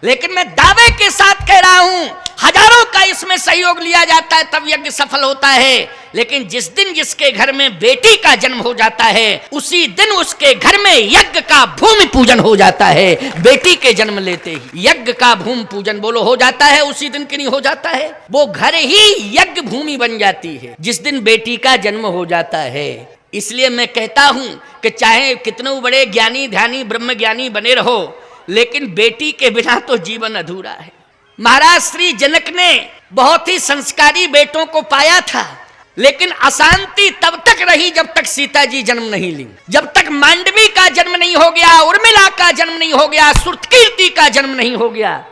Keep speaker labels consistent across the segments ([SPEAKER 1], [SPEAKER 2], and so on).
[SPEAKER 1] लेकिन मैं दावे के साथ कह रहा हूं, हजारों का इसमें सहयोग लिया जाता है तब यज्ञ सफल होता है। लेकिन जिस दिन जिसके घर में बेटी का जन्म हो जाता है, उसी दिन उसके घर में यज्ञ का भूमि पूजन हो जाता है। बेटी के जन्म लेते ही यज्ञ का भूमि पूजन बोलो हो जाता है, उसी दिन की नहीं हो जाता है। वो घर ही यज्ञ भूमि बन जाती है जिस दिन बेटी का जन्म हो जाता है। इसलिए मैं कहता हूं कि चाहे कितने बड़े ज्ञानी ध्यानी ब्रह्म ज्ञानी बने रहो, लेकिन बेटी के बिना तो जीवन अधूरा है। महाराज श्री जनक ने बहुत ही संस्कारी बेटों को पाया था, लेकिन अशांति तब तक रही जब तक सीता जी जन्म नहीं ली, जब तक मांडवी का जन्म नहीं हो गया, उर्मिला का जन्म नहीं हो गया, सुरकीर्ति का जन्म नहीं हो गया,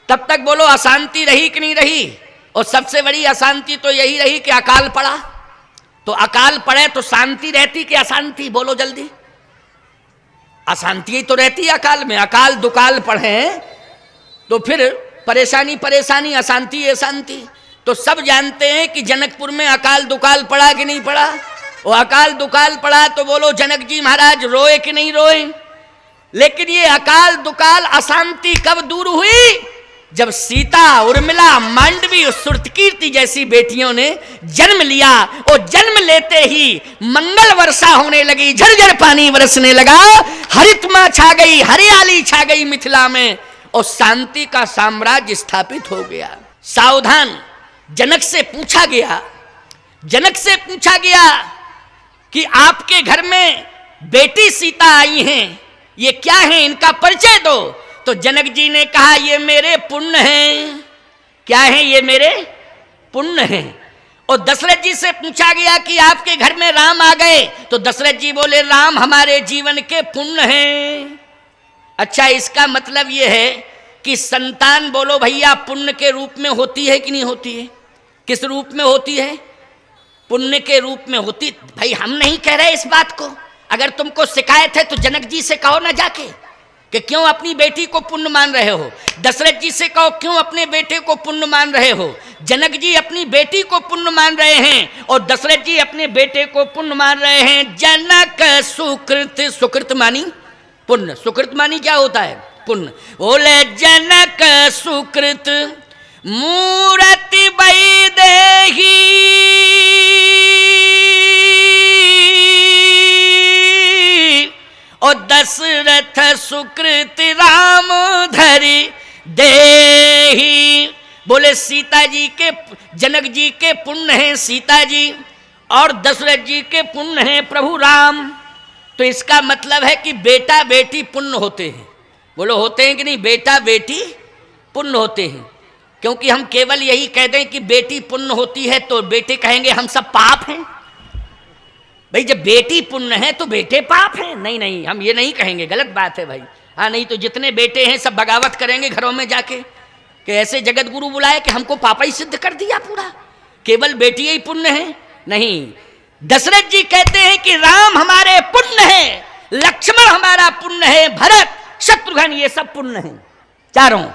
[SPEAKER 1] तब तक बोलो अशांति रही कि नहीं रही। और सबसे बड़ी अशांति तो यही रही कि अकाल पड़ा। तो अकाल पड़े तो शांति रहती कि अशांति, बोलो जल्दी। अशांति ही तो रहती है अकाल में। अकाल दुकाल पढ़े तो फिर परेशानी परेशानी, अशांति अशांति। तो सब जानते हैं कि जनकपुर में अकाल दुकाल पड़ा कि नहीं पड़ा। वो अकाल दुकाल पड़ा तो बोलो जनक जी महाराज रोए कि नहीं रोए। लेकिन ये अकाल दुकाल अशांति कब दूर हुई, जब सीता उर्मिला मांडवी और सुरकीर्ति जैसी बेटियों ने जन्म लिया। और जन्म लेते ही मंगल वर्षा होने लगी, झरझर पानी बरसने लगा, हरितमा छा गई, हरियाली छा गई मिथिला में, और शांति का साम्राज्य स्थापित हो गया। सावधान। जनक से पूछा गया कि आपके घर में बेटी सीता आई हैं, ये क्या है, इनका परिचय दो। तो जनक जी ने कहा ये मेरे पुण्य हैं। क्या है ये मेरे पुण्य हैं। और दशरथ जी से पूछा गया कि आपके घर में राम आ गए, तो दशरथ जी बोले राम हमारे जीवन के पुण्य हैं। अच्छा, इसका मतलब यह है कि संतान बोलो भैया पुण्य के रूप में होती है कि नहीं होती है। किस रूप में होती है, पुण्य के रूप में होती। भाई हम नहीं कह रहे इस बात को, अगर तुमको शिकायत है तो जनक जी से कहो ना जाके कि क्यों अपनी बेटी को पुण्य मान रहे हो। दशरथ जी से कहो क्यों अपने बेटे को पुण्य मान रहे हो। जनक जी अपनी बेटी को पुण्य मान रहे हैं और दशरथ जी अपने बेटे को पुण्य मान रहे हैं। जनक सुकृत, सुकृत मानी पुण्य, सुकृत मानी क्या होता है, पुण्य। बोले जनक सुकृत मूर्ति वैदेही, और दशरथ सुकृत राम धरि देही। बोले सीता जी के, जनक जी के पुण्य हैं सीता जी, और दशरथ जी के पुण्य हैं प्रभु राम। तो इसका मतलब है कि बेटा बेटी पुण्य होते हैं। बोलो होते हैं कि नहीं, बेटा बेटी पुण्य होते हैं। क्योंकि हम केवल यही कह दें कि बेटी पुण्य होती है तो बेटे कहेंगे हम सब पाप हैं। भाई जब बेटी पुण्य है तो बेटे पाप हैं, नहीं नहीं हम ये नहीं कहेंगे, गलत बात है भाई। हाँ नहीं तो जितने बेटे हैं सब बगावत करेंगे घरों में जाके कि ऐसे जगत गुरु बुलाए कि हमको पापा ही सिद्ध कर दिया पूरा, केवल बेटी ही पुण्य है। नहीं, दशरथ जी कहते हैं कि राम हमारे पुण्य है, लक्ष्मण हमारा पुण्य है, भरत शत्रुघ्न ये सब पुण्य हैं चारों।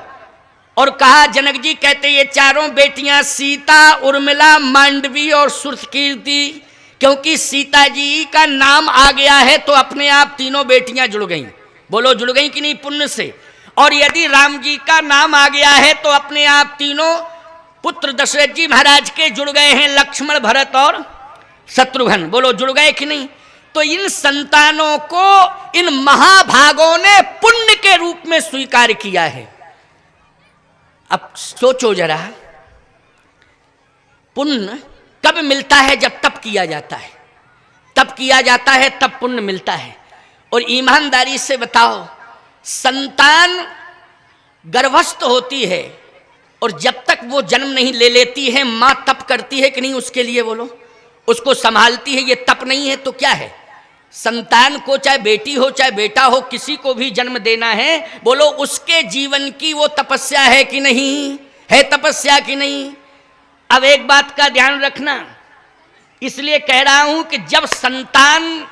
[SPEAKER 1] और कहा जनक जी कहते ये चारों बेटियां सीता उर्मिला मांडवी और सुरकीर्ति, क्योंकि सीता जी का नाम आ गया है तो अपने आप तीनों बेटियां जुड़ गईं। बोलो जुड़ गईं कि नहीं पुण्य से। और यदि राम जी का नाम आ गया है तो अपने आप तीनों पुत्र दशरथ जी महाराज के जुड़ गए हैं, लक्ष्मण भरत और शत्रुघ्न। बोलो जुड़ गए कि नहीं। तो इन संतानों को इन महाभागों ने पुण्य के रूप में स्वीकार किया है। अब सोचो जरा, पुण्य कब मिलता है, जब तप किया जाता है। तप किया जाता है तब पुण्य मिलता है। और ईमानदारी से बताओ, संतान गर्भस्थ होती है और जब तक वो जन्म नहीं ले लेती है माँ तप करती है कि नहीं उसके लिए, बोलो उसको संभालती है। ये तप नहीं है तो क्या है। संतान को चाहे बेटी हो चाहे बेटा हो, किसी को भी जन्म देना है, बोलो उसके जीवन की वो तपस्या है कि नहीं है, तपस्या कि नहीं। अब एक बात का ध्यान रखना, इसलिए कह रहा हूं कि जब संतान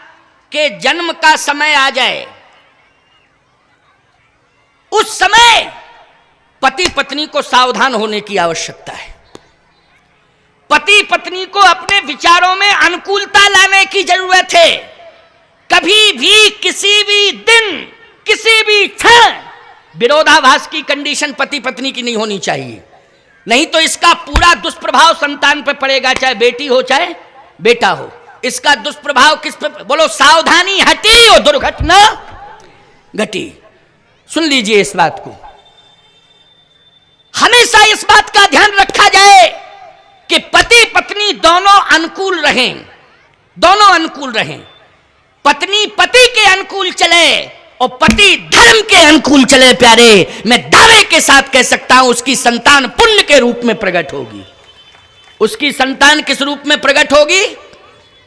[SPEAKER 1] के जन्म का समय आ जाए उस समय पति पत्नी को सावधान होने की आवश्यकता है। पति पत्नी को अपने विचारों में अनुकूलता लाने की जरूरत है। कभी भी किसी भी दिन किसी भी क्षण विरोधाभास की कंडीशन पति पत्नी की नहीं होनी चाहिए, नहीं तो इसका पूरा दुष्प्रभाव संतान पर पड़ेगा, चाहे बेटी हो चाहे बेटा हो। इसका दुष्प्रभाव किस पर? बोलो सावधानी हटी और दुर्घटना घटी। सुन लीजिए इस बात को, हमेशा इस बात का ध्यान रखा जाए कि पति पत्नी दोनों अनुकूल रहें, दोनों अनुकूल रहें। पत्नी पति के अनुकूल चले और पति धर्म के अनुकूल चले। प्यारे, मैं दावे के साथ कह सकता हूं उसकी संतान पुण्य के रूप में प्रकट होगी। उसकी संतान किस रूप में प्रकट होगी?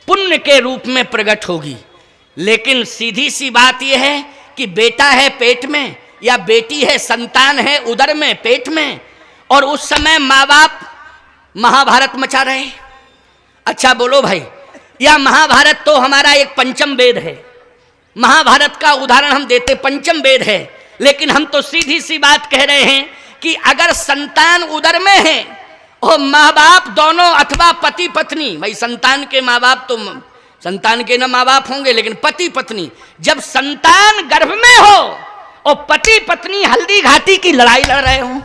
[SPEAKER 1] पुण्य के रूप में प्रकट होगी। लेकिन सीधी सी बात यह है कि बेटा है पेट में या बेटी है, संतान है उदर में, पेट में, और उस समय माँ बाप महाभारत मचा रहे। अच्छा बोलो भाई, या महाभारत तो हमारा एक पंचम वेद है, महाभारत का उदाहरण हम देते पंचम वेद है, लेकिन हम तो सीधी सी बात कह रहे हैं कि अगर संतान उदर में है और माँ बाप दोनों अथवा पति पत्नी, भाई संतान के माँ बाप तो संतान के ना माँ बाप होंगे, लेकिन पति पत्नी, जब संतान गर्भ में हो और पति पत्नी हल्दी घाटी की लड़ाई लड़ रहे हो,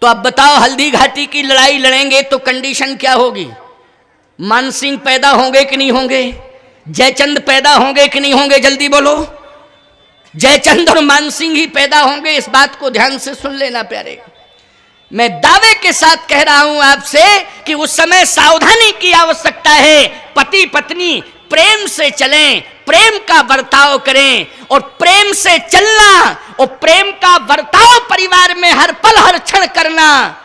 [SPEAKER 1] तो अब बताओ हल्दी घाटी की लड़ाई लड़ेंगे तो कंडीशन क्या होगी? मानसिंह पैदा होंगे कि नहीं होंगे? जयचंद पैदा होंगे कि नहीं होंगे? जल्दी बोलो। जयचंद और मानसिंह ही पैदा होंगे, इस बात को ध्यान से सुन लेना प्यारे। मैं दावे के साथ कह रहा हूं आपसे कि उस समय सावधानी की आवश्यकता है। पति पत्नी प्रेम से चलें, प्रेम का बर्ताव करें, और प्रेम से चलना और प्रेम का बर्ताव परिवार में हर पल हर क्षण करना,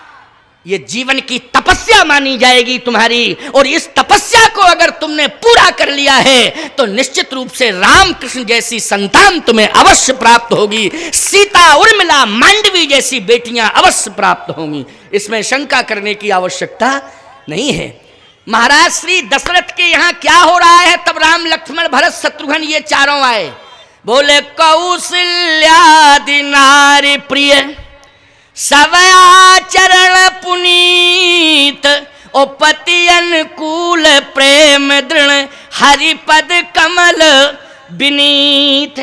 [SPEAKER 1] ये जीवन की तपस्या मानी जाएगी तुम्हारी। और इस तपस्या को अगर तुमने पूरा कर लिया है तो निश्चित रूप से रामकृष्ण जैसी संतान तुम्हें अवश्य प्राप्त होगी, सीता उर्मिला मांडवी जैसी बेटियां अवश्य प्राप्त होंगी, इसमें शंका करने की आवश्यकता नहीं है। महाराज श्री दशरथ के यहाँ क्या हो रहा है? तब राम लक्ष्मण भरत शत्रुघ्न ये चारों आए, बोले कौशल्यादि नारी प्रिय सब आचरण पुनीत, ओ पति अनुकूल प्रेम दृढ़ हरिपद कमल विनीत।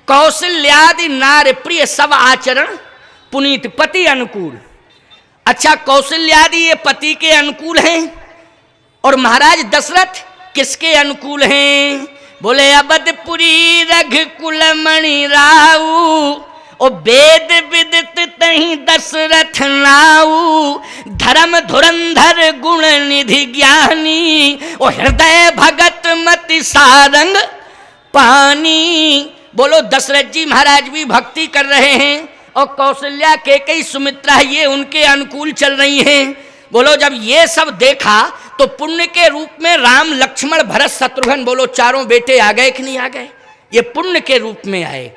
[SPEAKER 1] कौशल्यादि नार प्रिय सब आचरण पुनीत, पति अनुकूल। अच्छा, कौशल्यादि ये पति के अनुकूल हैं, और महाराज दशरथ किसके अनुकूल हैं? बोले अवधपुरी रघुकुल मणि राऊ, ओ वेद विदित तहि दशरथ नाऊ, धर्म धुरंधर गुण निधि ज्ञानी, ओ हृदय भगत मति सारंग पानी। बोलो दशरथ जी महाराज भी भक्ति कर रहे हैं और कौशल्या केकई सुमित्रा ये उनके अनुकूल चल रही हैं। बोलो जब ये सब देखा तो पुण्य के रूप में राम लक्ष्मण भरत शत्रुघ्न, बोलो चारों बेटे आ गए कि नहीं आ गए? ये पुण्य के रूप में आए।